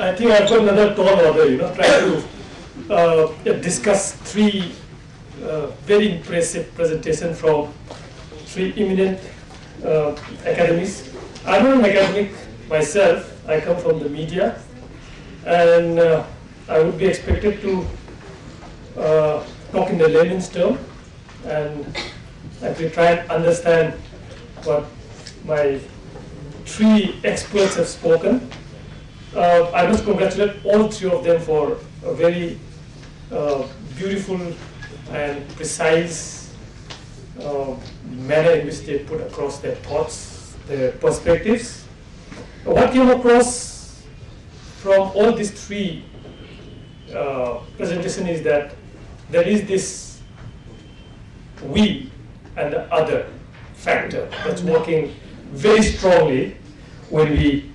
I think I've got another tall order, trying to discuss three very impressive presentations from three eminent academies. I'm not an academic myself, I come from the media, and I would be expected to talk in the layman's term and actually try and understand what my three experts have spoken. I must congratulate all three of them for a very beautiful and precise manner in which they put across their thoughts, their perspectives. What came across from all these three presentations is that there is this we and the other factor that's working very strongly when we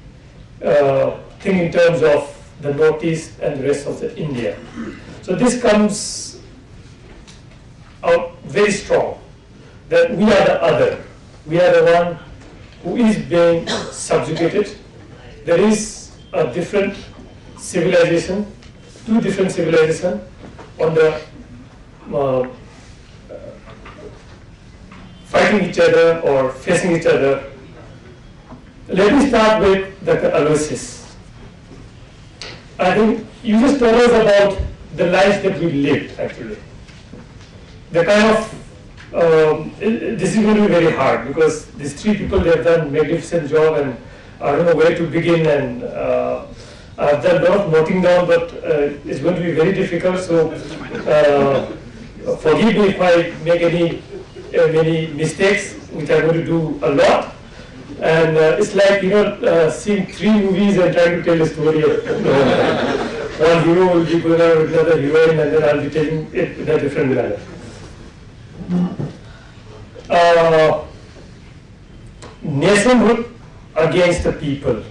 think in terms of the Northeast and the rest of the India. So this comes out very strong, that we are the other. We are the one who is being subjugated. There is a different civilization, two different civilizations on the fighting each other or facing each other. Let me start with Dr. Aloysius. I think you just told us about the lives that we lived, actually. The kind of, this is going to be very hard because these three people, they have done a magnificent job, and I don't know where to begin, and I've done a lot of noting down, but it's going to be very difficult, so forgive me if I make many mistakes, which I'm going to do a lot. And it's like, seeing three movies and trying to tell a story of one hero will be going out with another heroine, and then I'll be telling it in a different manner. Nationhood against the people.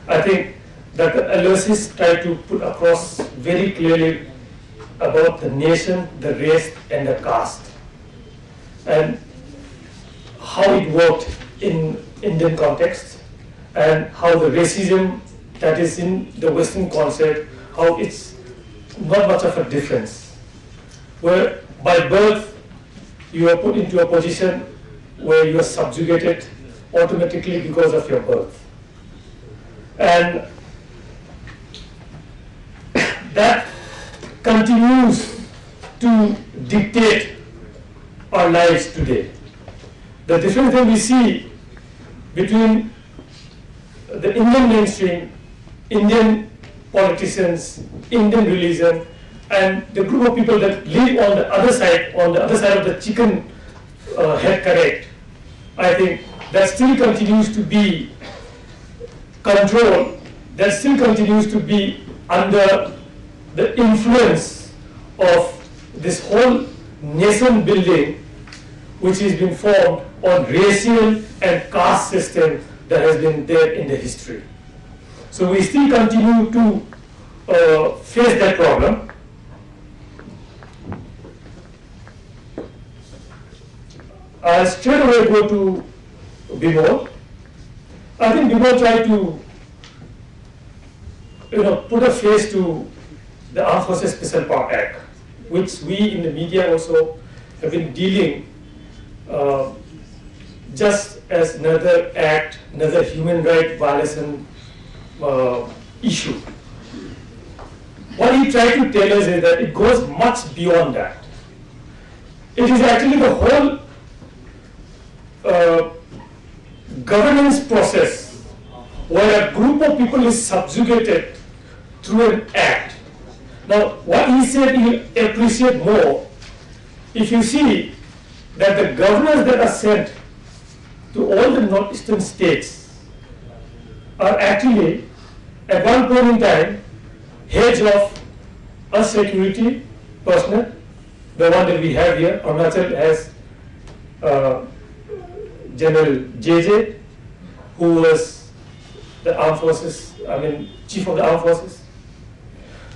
I think that Aloysius tried to put across very clearly about the nation, the race, and the caste, and how it worked in Indian context, and how the racism that is in the Western concept, how it's not much of a difference. Where by birth you are put into a position where you are subjugated automatically because of your birth. And that continues to dictate our lives today. The difference that we see between the Indian mainstream, Indian politicians, Indian religion, and the group of people that live on the other side of the chicken head correct, I think that still continues to be controlled, that still continues to be under the influence of this whole nation building, which has been formed on racial and caste system that has been there in the history. So we still continue to face that problem. I'll straight away go to Bimol. I think Bimol tried to put a face to the Armed Forces Special Power Act, which we in the media also have been dealing just as another act, another human right violation issue. What he tried to tell us is that it goes much beyond that. It is actually the whole governance process where a group of people is subjugated through an act. Now, what he said he'll appreciate more if you see that the governors that are sent to all the northeastern states are actually, at one point in time, heads of a security personnel. The one that we have here, Arunachal has General JJ, who was the armed forces, chief of the armed forces.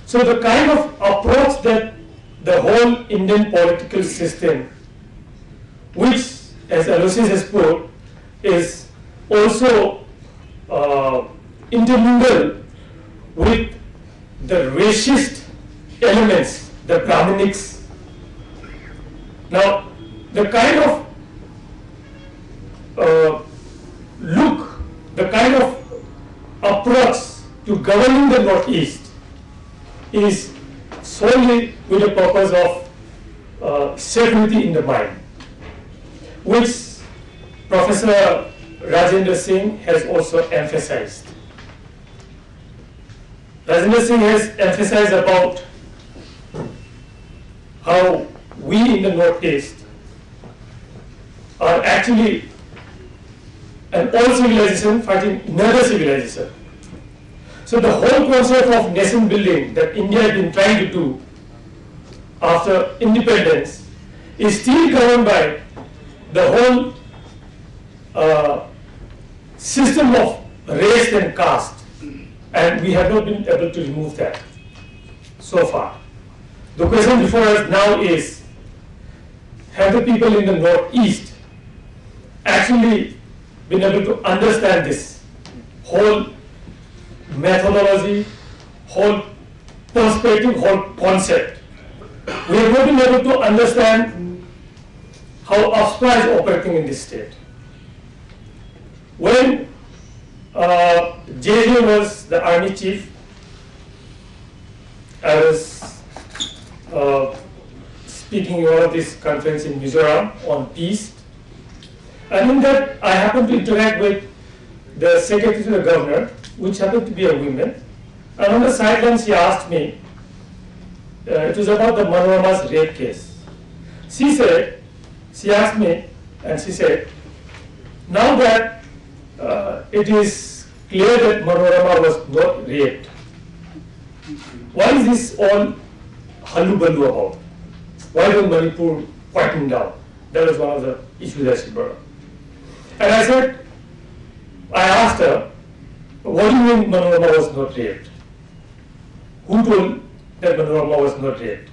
So the kind of approach that the whole Indian political system, which, as Aloysius has put, is also intermingled with the racist elements, the Brahminics. Now, the kind of look, the kind of approach to governing the Northeast is solely with the purpose of security in the mind, which Professor Rajendra Singh has also emphasized. Rajendra Singh has emphasized about how we in the Northeast are actually an old civilization fighting another civilization. So the whole concept of nation building that India has been trying to do after independence is still governed by the whole system of race and caste, and we have not been able to remove that so far. The question before us now is, have the people in the Northeast actually been able to understand this whole methodology, whole perspective, whole concept? We have not been able to understand how AFSPA is operating in this state. When JJ was the army chief, I was speaking in one of these conferences in Mizoram on peace. And in that, I happened to interact with the secretary to the governor, which happened to be a woman. And on the sidelines, she asked me, it was about the Manorama's rape case. She asked me, and she said, now that it is clear that Manorama was not raped, why is this all hallu-ballu about? Why don't Manipur quieten down? That was one of the issues that she brought up. And I asked her, what do you mean Manorama was not raped? Who told that Manorama was not raped?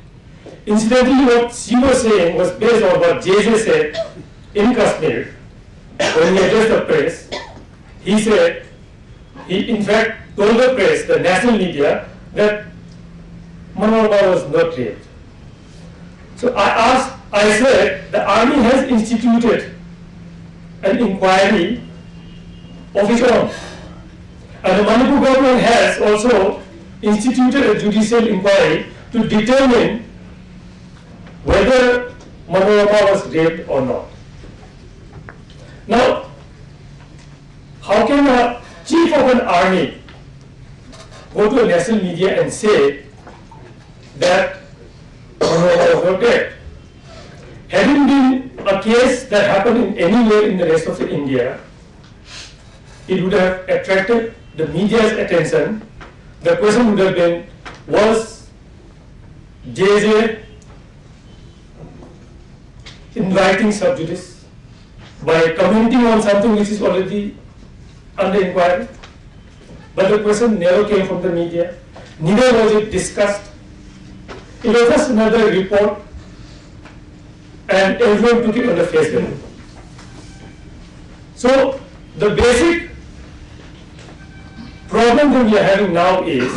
Incidentally, what she was saying was based on what JJ said in Kashmir when he addressed the press. He said, he in fact told the press, the national media, that Manorama was not raped. So I said, the army has instituted an inquiry of its own. And the Manipur government has also instituted a judicial inquiry to determine whether Manorama was raped or not. Now, how can a chief of an army go to a national media and say that Manorama was not raped? Hadn't been a case that happened in anywhere in the rest of India, it would have attracted the media's attention. The question would have been, was JJ inviting sub judice by commenting on something which is already under inquiry? But the question never came from the media, neither was it discussed. It was just another report, and everyone took it on the face value. So the basic problem that we are having now is,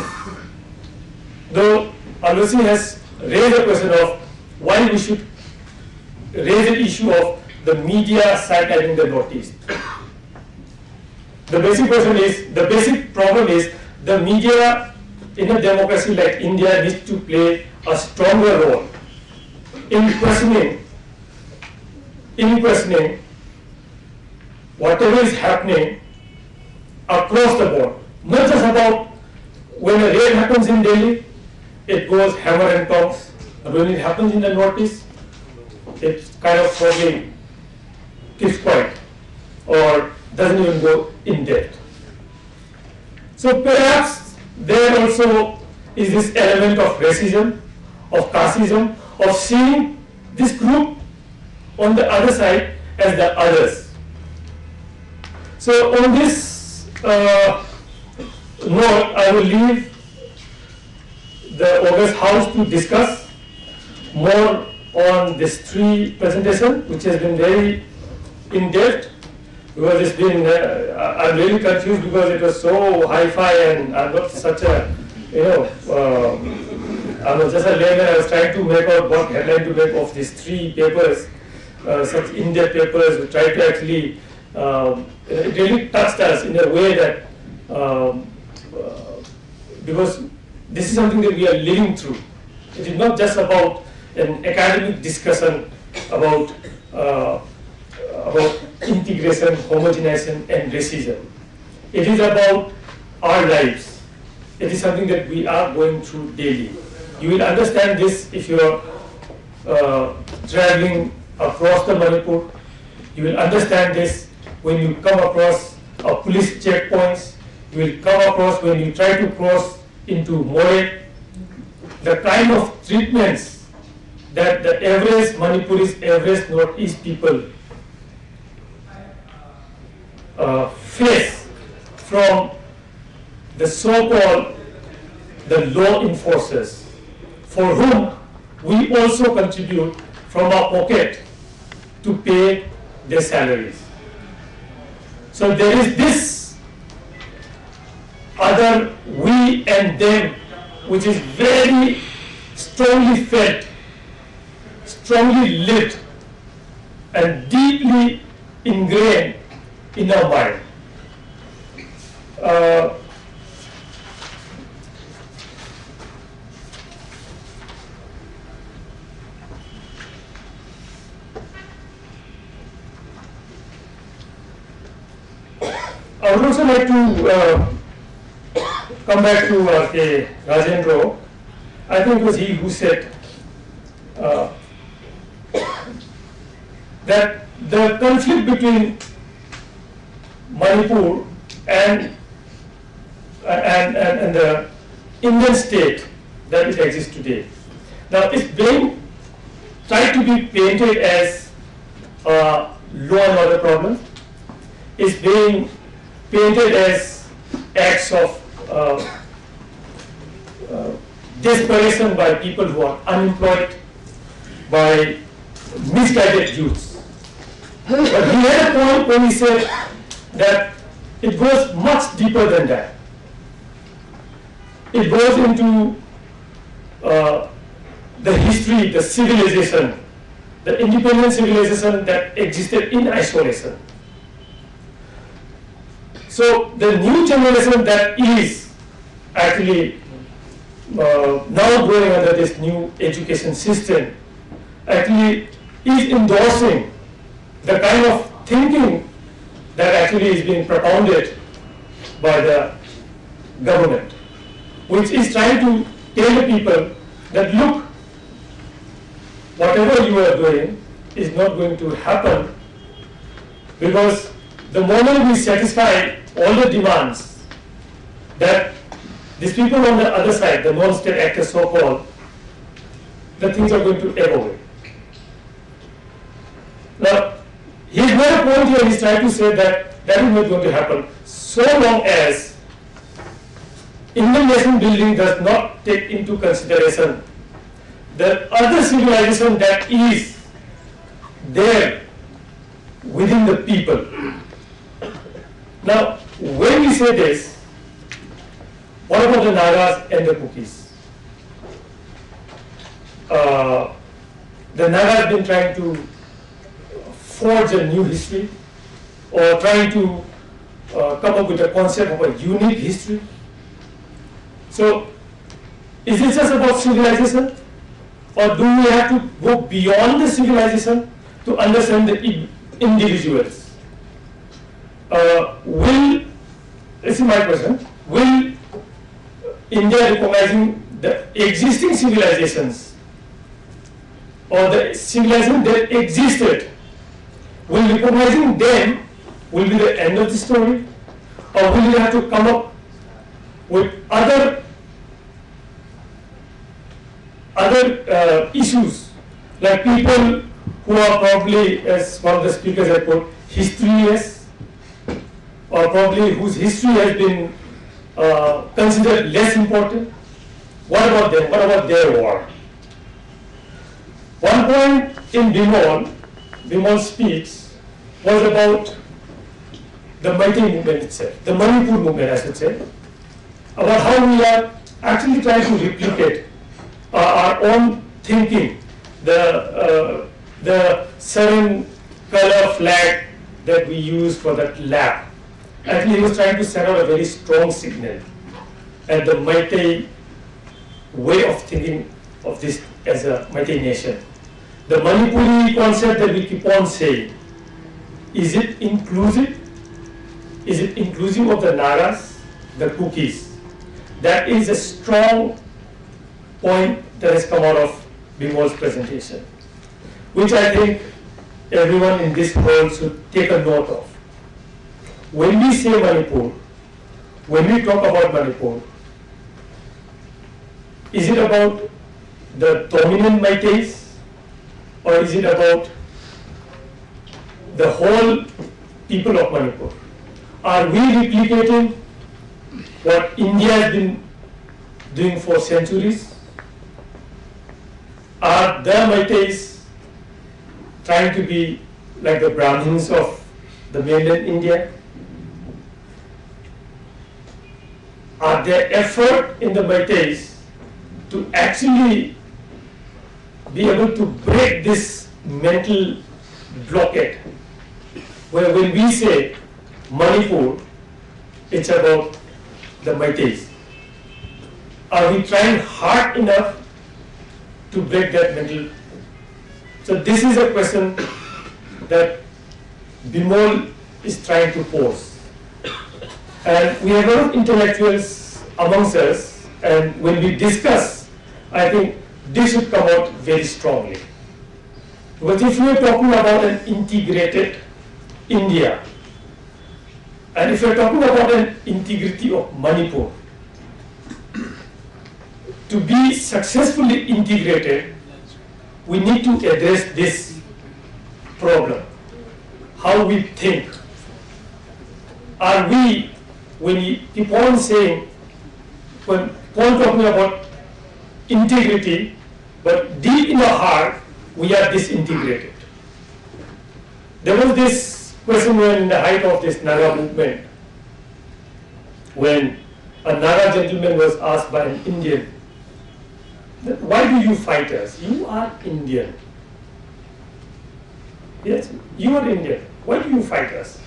though Alusi has raised the question of why we should raise the issue of the media sidelining the Northeast. The basic problem is the media in a democracy like India needs to play a stronger role in questioning whatever is happening across the board. Not just about when a raid happens in Delhi, it goes hammer and tongs. And when it happens in the Northeast, it kind of probably keeps quiet or doesn't even go in depth. So perhaps there also is this element of racism, of casteism, of seeing this group on the other side as the others. So on this note, I will leave the August House to discuss more on this three presentation, which has been very in-depth, because it's been, I'm really confused because it was so hi-fi and I'm not such a you know, I was just a layman. I was trying to make out what headline to make of these three papers, such in-depth papers. We tried to actually, it really touched us in a way that, because this is something that we are living through. It is not just about an academic discussion about integration, homogenization, and racism. It is about our lives. It is something that we are going through daily. You will understand this if you are traveling across the Manipur. You will understand this when you come across police checkpoints. You will come across when you try to cross into More. The kind of treatments that the average Manipuris, average Northeast people face from the so-called the law enforcers, for whom we also contribute from our pocket to pay their salaries. So there is this other we and them, which is very strongly felt, strongly lived, and deeply ingrained in our mind. I would also like to come back to Rajendra. I think it was he who said that the conflict between Manipur and the Indian state that it exists today. Now it's being tried to be painted as a law and order problem. It's being painted as acts of desperation by people who are unemployed, by misguided youths. But he had a point when he said that it goes much deeper than that. It goes into the history, the civilization, the independent civilization that existed in isolation. So the new generation that is actually now growing under this new education system actually is endorsing the kind of thinking that actually is being propounded by the government, which is trying to tell the people that look, whatever you are doing is not going to happen, because the moment we satisfy all the demands that these people on the other side, the non-state actors so-called, the things are going to ebb away. Now, he's made a point here, he's trying to say that that is not going to happen so long as Indian nation building does not take into consideration the other civilization that is there within the people. Now, when we say this, what about the Nagas and the Kukis? The Naga have been trying to forge a new history, or trying to come up with a concept of a unique history. So, is it just about civilization, or do we have to go beyond the civilization to understand the individuals? This is my question, will India recognizing the existing civilizations, or the civilization that existed, will recognizing them will be the end of the story, or will we have to come up with other issues, like people who are probably, as one of the speakers had put, historyless, or probably whose history has been considered less important? What about them? What about their war? One point in Bimal's speech was about the Meitei movement itself, the Manipur movement, I should say, about how we are actually actually trying to replicate our own thinking, the 7-color flag that we use for that lap. Actually, he was trying to send out a very strong signal, and the Meitei way of thinking of this as a Meitei nation. The Manipuri concept that we keep on saying, is it inclusive? Is it inclusive of the Nagas, the Kukis? That is a strong point that has come out of Bimol's presentation, which I think everyone in this world should take a note of. When we say Manipur, when we talk about Manipur, is it about the dominant Meiteis, or is it about the whole people of Manipur? Are we replicating what India has been doing for centuries? Are the Meiteis trying to be like the Brahmins of the mainland India? Are there effort in the Meiteis to actually be able to break this mental blockade, where when we say Manipur, it's about the Meiteis? Are we trying hard enough to break that mental? So this is a question that Bimol is trying to pose. And we have a lot of intellectuals amongst us, and when we discuss, I think this should come out very strongly. Because if we are talking about an integrated India, and if we are talking about an integrity of Manipur, to be successfully integrated, we need to address this problem, how we think. Are we, when we keep on saying, when Paul talking about integrity, but deep in our heart, we are disintegrated. There was this question when in the height of this Naga movement, when a Naga gentleman was asked by an Indian, why do you fight us? You are Indian. Yes, you are Indian. Why do you fight us?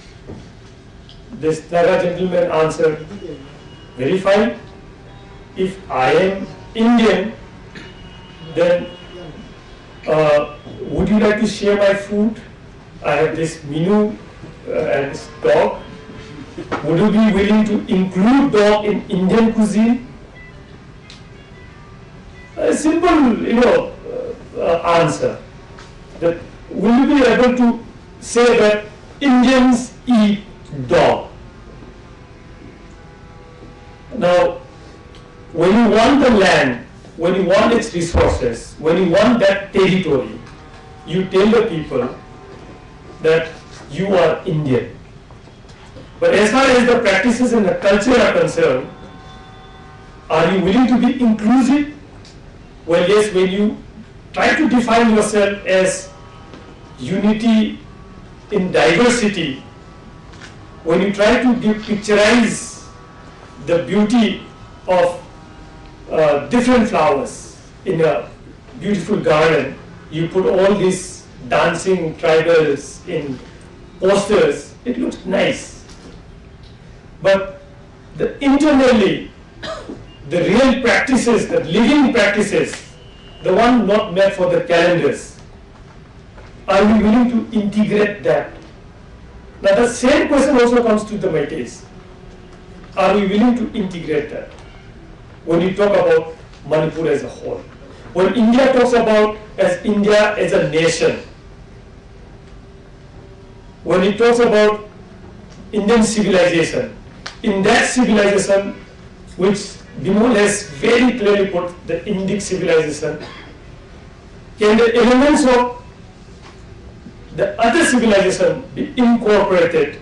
This Naga gentleman answered, very fine. If I am Indian, then would you like to share my food? I have this menu and this dog. Would you be willing to include dog in Indian cuisine? A simple, answer. That will you be able to say that Indians eat dog? Now, when you want the land, when you want its resources, when you want that territory, you tell the people that you are Indian. But as far as the practices and the culture are concerned, are you willing to be inclusive? Well, yes, when you try to define yourself as unity in diversity, when you try to picturize the beauty of different flowers in a beautiful garden, you put all these dancing tribals in posters, it looks nice. But internally, the real practices, the living practices, the one not meant for the calendars, are we willing to integrate that? Now the same question also comes to the Meiteis. Are we willing to integrate that? When you talk about Manipur as a whole. When India talks about as India as a nation, when it talks about Indian civilization, in that civilization, which Bimol has very clearly put, the Indic civilization, can the elements of the other civilization be incorporated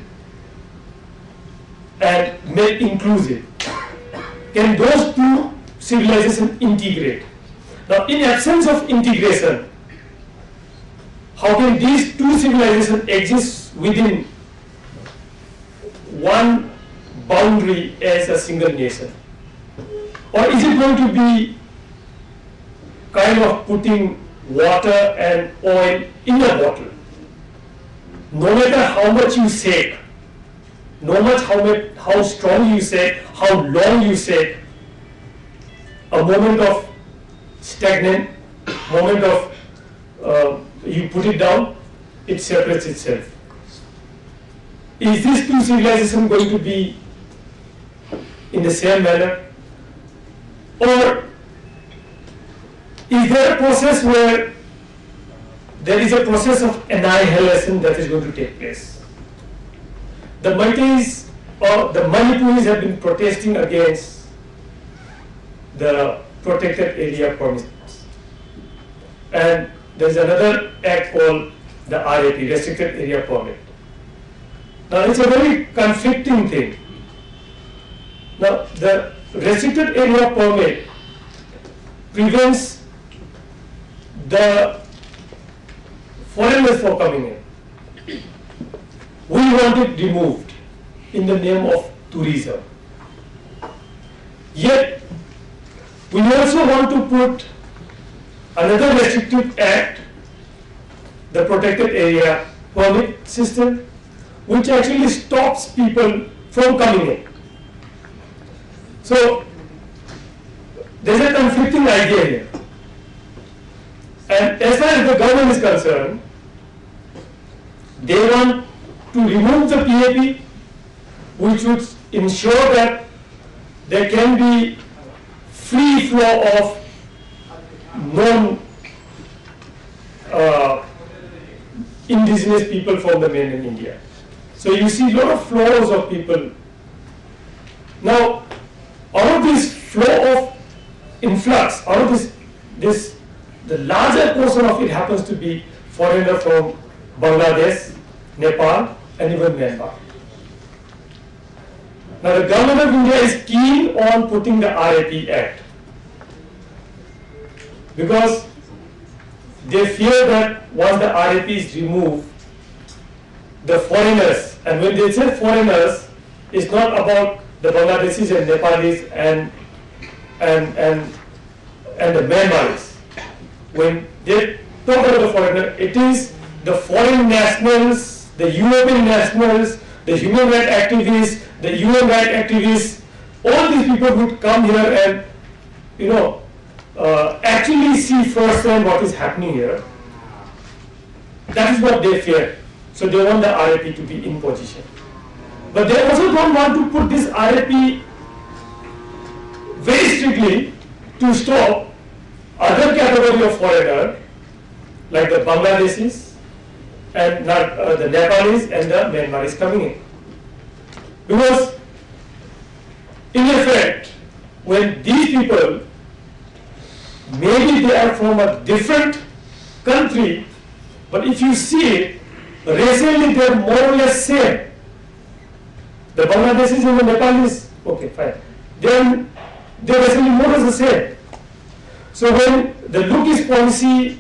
and made inclusive? Can those two civilizations integrate? Now, in absence of integration, how can these two civilizations exist within one boundary as a single nation? Or is it going to be kind of putting water and oil in a bottle? No matter how much you shake, no matter how strong you shake, how long you shake, a moment of stagnant, moment of you put it down, it separates itself. Is this two civilization going to be in the same manner? Or is there a process where there is a process of annihilation that is going to take place? The Meiteis or the Manipuris have been protesting against the protected area permits. And there's another act called the RAP, Restricted Area Permit. Now it's a very conflicting thing. Now the Restricted Area Permit prevents the foreigners from coming in. We want it removed in the name of tourism. Yet, we also want to put another restrictive act, the Protected Area Permit system, which actually stops people from coming in. So, there's a conflicting idea here. And as far as the government is concerned, they want to remove the PAP, which would ensure that there can be free flow of non-indigenous people from the mainland India. So you see a lot of flows of people. Now, out of this flow of influx, out of this, the larger portion of it happens to be foreigner from Bangladesh, Nepal, and even Myanmar. Now the government of India is keen on putting the RAP Act because they fear that once the RAP is removed, the foreigners, and when they say foreigners, it's not about the Bangladeshis and Nepalis and the Myanmaris. When they talk about the foreigner, it is the foreign nationals, the European nationals, the human rights activists, the human rights activists, all these people would come here and, actually see firsthand what is happening here. That is what they fear. So they want the RAP to be in position. But they also don't want to put this RAP very strictly to stop other category of foreigner, like the Bangladeshis and the Nepalis and the Myanmaris coming in. Because in effect, when these people, maybe they are from a different country, but if you see it, racially they are more or less same. The Bangladeshis and the Nepalis, okay, fine. They're racially more or less the same. So when the look is policy,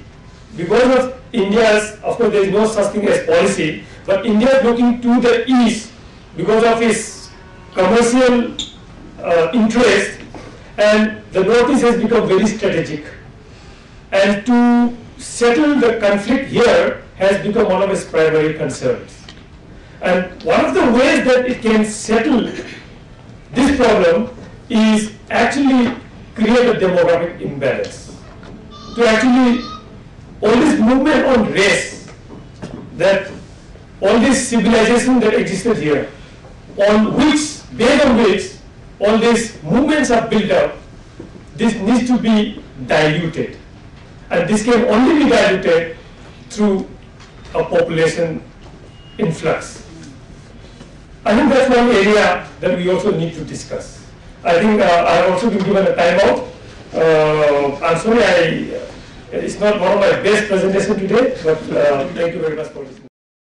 because of India's, of course there is no such thing as policy, but India is looking to the east because of its commercial interest, and the northeast has become very strategic. And to settle the conflict here has become one of its primary concerns. And one of the ways that it can settle this problem is actually create a demographic imbalance. To actually, all this movement on race, that all this civilization that existed here, based on which all these movements are built up, this needs to be diluted. And this can only be diluted through a population influx. I think that's one area that we also need to discuss. I think I have also been given a timeout. I'm sorry, it's not one of my best presentations today, but thank you very much for listening.